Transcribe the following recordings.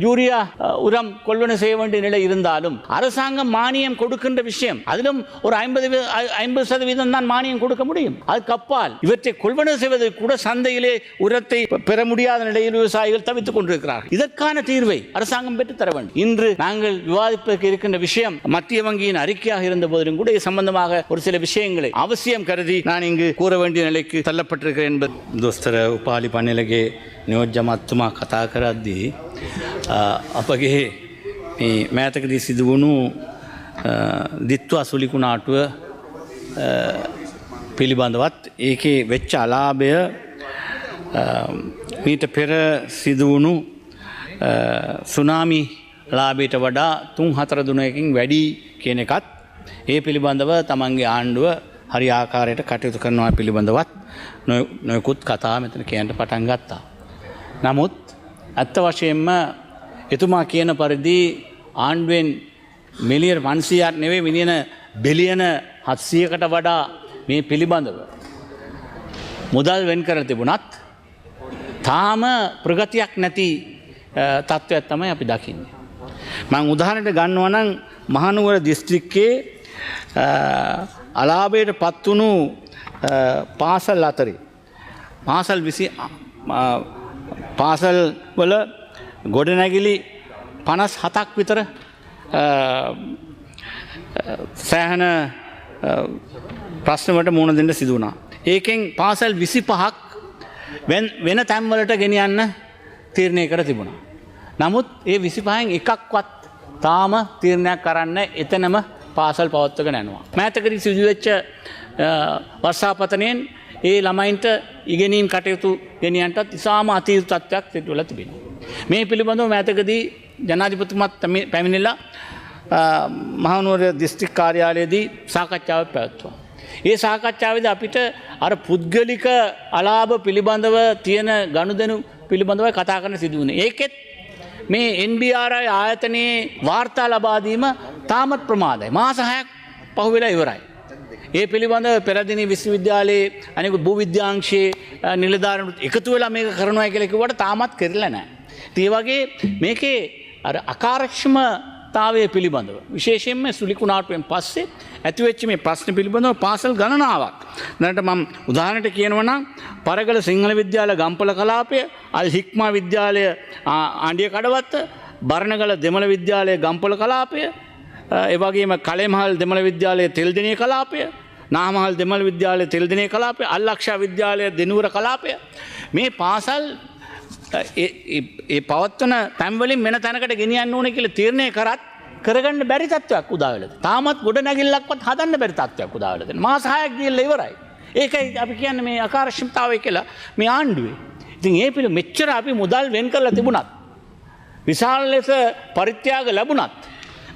Urea உரம் கொள்வன செய்ய வேண்டிய நிலை இருந்தாலும் அரசாங்கம் மானியம் கொடுக்கின்ற விஷயம், அதிலும் ஒரு 50% தான் மானியம் கொடுக்க முடியும். அதுக்கு அப்பால் இவற்றை கொள்வன செய்வதற்கு கூட சந்தையிலே உரத்தை பெற முடியாத நிலையில் விவசாயிகள் தவித்துக் கொண்டிருக்கிறார்கள். இதற்கான தீர்வை அரசாங்கம் பெற்று தர வேண்டும். இன்று நாங்கள் விவாதிப்பதற்கு இருக்கின்ற விஷயம் மத்திய வங்கியின் அறிக்கையாக இருந்த போதிலும் கூட இது சம்பந்தமாக ஒரு சில விஷயங்களை அவசியம் கருதி நான் இங்கு கூற வேண்டிய நிலைக்கு தள்ளப்பட்டிருக்கிறேன் என்பது. දොස්තර උපාලි පණිලගේ නියෝජ්‍ය මහත්තුමා කතා කරද්දී අපගේ මේ මෑතකදී සිදු වුණු දිත්වා සුලිකුණාටුව පිළිබඳවත් ඒකේ වෙච්ච අලාභය මීට පෙර සිදු වුණු සුනාමි ලාභයට වඩා 3-4 දුනකින් වැඩි කියන එකත් ඒ පිළිබඳව තමන්ගේ ආණ්ඩුව හරි ආකාරයට කටයුතු කරනවා පිළිබඳවත් නොයෙකුත් කතා මෙතන කියන්න පටන් ගත්තා. නමුත් ඇත්ත වශයෙන්ම එතුමා කියන පරිදි ආණ්ඩුවෙන් මිලියන 500ක් නෙවෙයි මිලියන බිලියන 700කට වඩා මේ පිළිබඳව මුදල් වෙන් කරලා තිබුණත් තාම ප්‍රගතියක් නැති තත්ත්වයක් තමයි අපි දකින්නේ. මම උදාහරණයක් ගන්නවා නම් මහනුවර දිස්ත්‍රික්කයේ අලාභයට පත් වුණු පාසල් අතරේ පාසල් වල ගොඩනැගිලි 57ක් විතර සෑහෙන ප්‍රශ්න වලට මුහුණ දෙන්න සිදු වුණා. ඒකෙන් පාසල් 25ක් වෙන තැන්වලට ගෙනියන්න තීරණය කර තිබුණා. නමුත් ඒ 25න් එකක්වත් තාම තීරණයක් කරන්න එතනම පාසල් පවත්වගෙන යනවා. මෑතකදී සිදු වෙච්ච වර්ෂාපතනයෙන් ඒ ළමයින්ට ඉගෙනීම් කටයුතු ගෙනියන්නටත් ඉතාම අතීත තත්ත්වයක් සිදු වෙලා තිබෙනවා. මේ පිළිබඳව මෑතකදී ජනාධිපතිතුමත් පැමිණිලා මහනුවර දිස්ත්‍රික් කාර්යාලයේදී සාකච්ඡාවක් පැවැත්වුවා. ඒ සාකච්ඡාවේදී අපිට අර පුද්ගලික අලාභ පිළිබඳව තියෙන ගනුදෙනු පිළිබඳව කතා කරන්න සිදු වුණේ. ඒකෙත් මේ NBRI ආයතනයේ වාර්තා ලබා දීම තාමත් ප්‍රමාදයි. මාස 6ක් පහුවෙලා ඉවරයි. ඒ පිළිබඳව පෙරදින විශ්වවිද්‍යාලයේ අනෙකුත් භූ විද්‍යාංශයේ නිලධාරීන් එකතු වෙලා මේක කරනවා කියලා කිව්වට තාමත් කරලා නැහැ. ඒ වගේ මේකේ අර අකාර්යක්ෂමතාවය පිළිබඳව විශේෂයෙන්ම සුලිකුණාටුවෙන් පස්සේ ඇතිවෙච්ච මේ ප්‍රශ්න පිළිබඳව පාසල් ගණනාවක්. දැනට මම උදාහරණයක් කියනවා නම් පරගල සිංහල විද්‍යාල ගම්පල කලාපය, අල් හික්මා විද්‍යාලය ආණ්ඩිය කඩවත්ත, බරණගල දෙමළ විද්‍යාලය ගම්පල කලාපය, ඒ වගේම කලෙමහල් දෙමළ විද්‍යාලය තෙල්දිනේ කලාපය, නාමහල් දෙමළ විද්‍යාලය තෙල්දිනේ කලාපය, අල්ලක්ෂා විද්‍යාලය දෙනුවර කලාපය මේ පාසල් ඒ පවත්වන තැන් වලින් වෙන තැනකට ගෙනියන්න ඕනේ කියලා තීරණය කරත් කරගන්න බැරි තත්ත්වයක් උදා වෙලා තියෙනවා. තාමත් ගොඩ නැගිල්ලක්වත් හදන්න බැරි තත්ත්වයක් උදා වෙලා තියෙනවා. මාස 6ක් ගිහිල්ලා ඉවරයි. ඒකයි අපි කියන්නේ මේ අකාර්යක්ෂමතාවය කියලා මේ ආණ්ඩුවේ. ඉතින් ඒ පිළ මෙච්චර අපි මුදල් වෙන් කරලා තිබුණත් විශාල ලෙස පරිත්‍යාග ලැබුණත්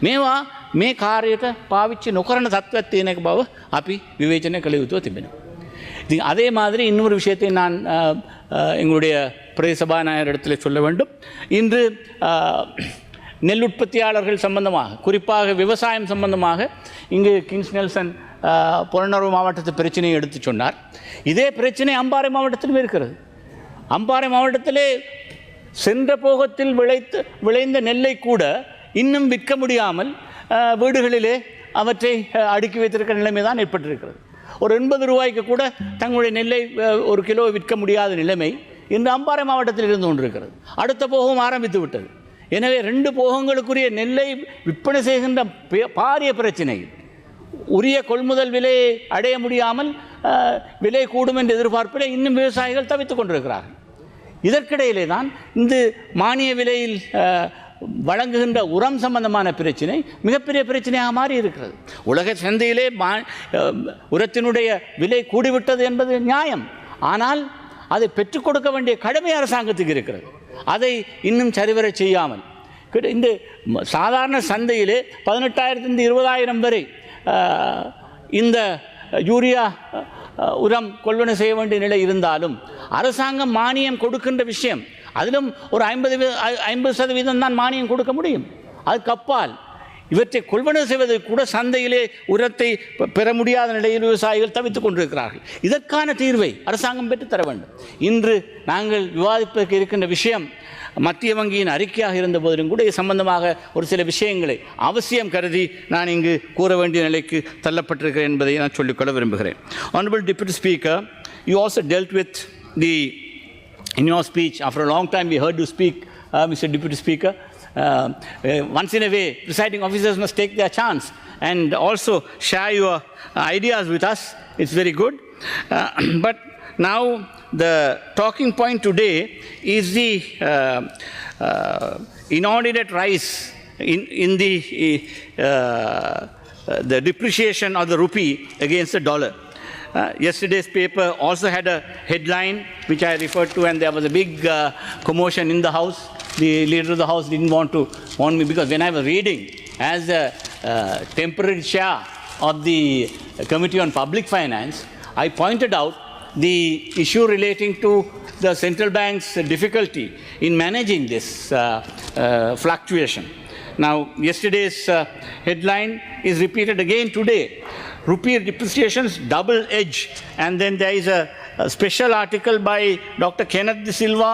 මේවා මේ කාර්යයට පාවිච්චි නොකරන තත්ත්වයක් තියෙන එක බව අපි විවේචනය කළ යුතුව තිබෙනවා. ඉතින් அதே மாதிரி இன்னொரு விஷயத்தை நான் எங்களுடைய பிரதேச சபாநாயகரிடத்தில் சொல்ல வேண்டும். இன்று நெல் உற்பத்தியாளர்கள் சம்பந்தமாக, குறிப்பாக விவசாயம் சம்பந்தமாக இங்கு கிங்ஸ் நெல்சன் புறநகர் மாவட்டத்து பிரச்சனையை எடுத்து சொன்னார். இதே பிரச்சனை அம்பாறை மாவட்டத்திலும் இருக்கிறது. அம்பாறை மாவட்டத்திலே சென்ற போகத்தில் விளைந்த நெல்லை கூட இன்னும் விற்க முடியாமல் வீடுகளிலே அவற்றை அடுக்கி வைத்திருக்கிற நிலைமை தான் ஏற்பட்டிருக்கிறது. ஒரு 80 ரூபாய்க்கு கூட தங்களுடைய நெல்லை ஒரு கிலோ விற்க முடியாத நிலைமை இன்று அம்பாறை மாவட்டத்தில் இருந்து கொண்டிருக்கிறது. அடுத்த போகம் ஆரம்பித்து விட்டது. எனவே 2 போகங்களுக்குரிய நெல்லை விற்பனை செய்கின்ற பாரிய பிரச்சனை, உரிய கொள்முதல் விலையை அடைய முடியாமல் விலை கூடும் என்ற எதிர்பார்ப்பில் இன்னும் விவசாயிகள் தவித்துக் கொண்டிருக்கிறார்கள். இதற்கிடையிலே தான் இந்த மானிய விலையில் வழங்குகின்ற உரம் சம்பந்தமான பிரச்சனை மிகப்பெரிய பிரச்சனையாக மாறி இருக்கிறது. உலக சந்தையிலே உரத்தினுடைய விலை கூடிவிட்டது என்பது நியாயம். ஆனால் அதை பெற்றுக் கொடுக்க வேண்டிய கடமை அரசாங்கத்துக்கு இருக்கிறது. அதை இன்னும் சரிவர செய்யாமல் இந்த சாதாரண சந்தையிலே 18,000 20,000 வரை இந்த யூரியா உரம் கொள்வன செய்ய வேண்டிய நிலை இருந்தாலும் அரசாங்கம் மானியம் கொடுக்கின்ற விஷயம், அதிலும் ஒரு 50% தான் மானியம் கொடுக்க முடியும். அதுக்கு அப்பால் இவற்றை கொள்வன செய்வதற்கு கூட சந்தையிலே உரத்தை பெற முடியாத நிலையில் விவசாயிகள் தவித்துக் கொண்டிருக்கிறார்கள். இதற்கான தீர்வை அரசாங்கம் பெற்று தர வேண்டும். இன்று நாங்கள் விவாதிப்பதற்கு இருக்கின்ற விஷயம் மத்திய வங்கியின் அறிக்கையாக இருந்த போதிலும் கூட இது சம்பந்தமாக ஒரு சில விஷயங்களை அவசியம் கருதி நான் இங்கு கூற வேண்டிய நிலைக்கு தள்ளப்பட்டிருக்கிறேன் என்பதை நான் சொல்லிக்கொள்ள விரும்புகிறேன். Honorable Deputy Speaker, you also dealt with in your speech, after a long time we heard you speak, Mr. Deputy Speaker. Once in a way, presiding officers must take their chance and also share your ideas with us. It's very good. But now the talking point today is the inordinate rise in the depreciation of the rupee against the dollar. Yesterday's paper also had a headline which I referred to, and there was a big commotion in the House. The leader of the House didn't want me, because when I was reading as a temporary chair of the Committee on Public Finance, I pointed out the issue relating to the central bank's difficulty in managing this fluctuation. Now, yesterday's headline is repeated again today. Rupee depreciation's double edge. And then there is a special article by Dr. Kenneth De Silva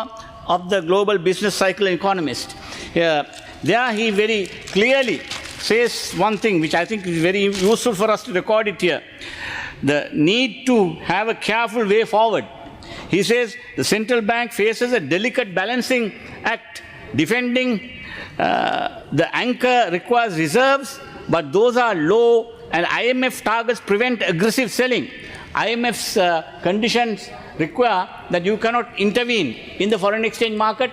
of the Global Business Cycle Economist. There he very clearly says one thing which I think is very useful for us to record it here. The need to have a careful way forward. He says the central bank faces a delicate balancing act. Defending the anchor requires reserves, but those are low, and IMF targets prevent aggressive selling. IMF's conditions require that you cannot intervene in the foreign exchange market.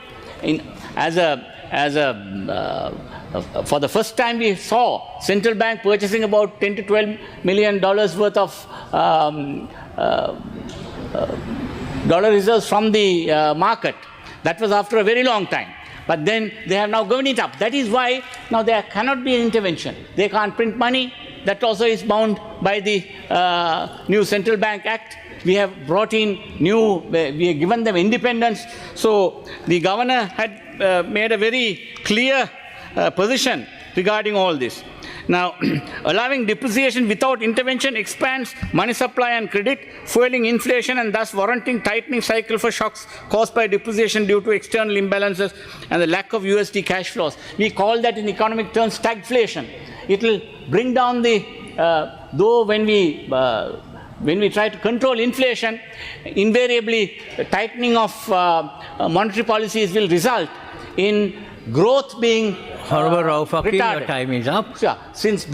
For the first time we saw central bank purchasing about $10 to $12 million worth of dollar reserves from the market. That was after a very long time. But then they have now given it up. That is why now there cannot be an intervention. They can't print money. That also is bound by the new Central Bank Act. We have brought in we have given them independence. So the governor had made a very clear position regarding all this. Now, allowing depreciation without intervention expands money supply and credit, fueling inflation and thus warranting tightening cycle for shocks caused by depreciation due to external imbalances and the lack of USD cash flows. We call that in economic terms stagflation. It will bring down the, though when we try to control inflation, invariably tightening of monetary policies will result in growth being Honorable Raufakim, your time is up. Yeah,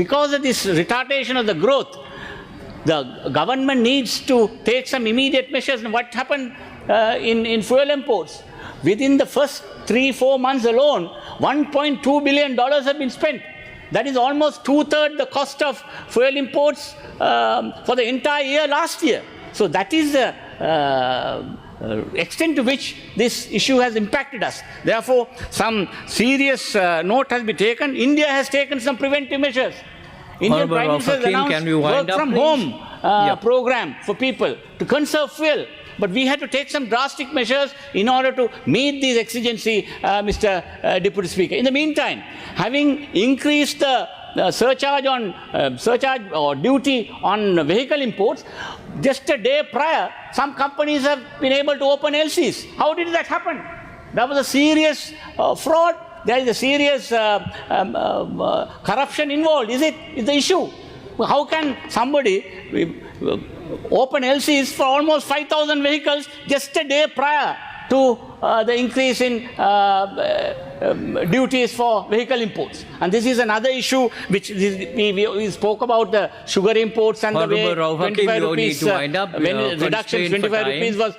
because of this retardation of the growth, the government needs to take some immediate measures. And what happened in fuel imports? Within the first 3-4 months alone, $1.2 billion have been spent. That is almost 2/3 the cost of fuel imports for the entire year last year. So that is the extent to which this issue has impacted us. Therefore, some serious note has been taken. India has taken some preventive measures. Indian Prime Minister has announced work from home program for people to conserve fuel. But we had to take some drastic measures in order to meet these exigencies, Mr. Deputy Speaker. In the meantime, having increased the surcharge or duty on vehicle imports, just a day prior, some companies have been able to open LCs. How did that happen? There was a serious fraud. There is a serious corruption involved. Is the issue? How can somebody open LCs for almost 5,000 vehicles just a day prior to the increase in duties for vehicle imports? And this is another issue which we spoke about, the sugar imports and the way 25 rupees reduction 25 rupees was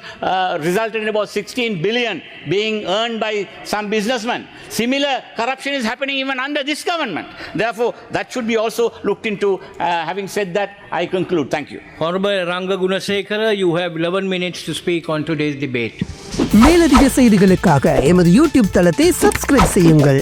resulted in about 16 billion being earned by some businessmen. Similar corruption is happening even under this government. Therefore, that should be also looked into. Having said that, I conclude. Thank you. Honorable Ranga Gunasekara, you have 11 minutes to speak on today's debate. மேலதிக செய்திகளுக்காக எமது YouTube தளத்தை subscribe செய்யுங்கள்.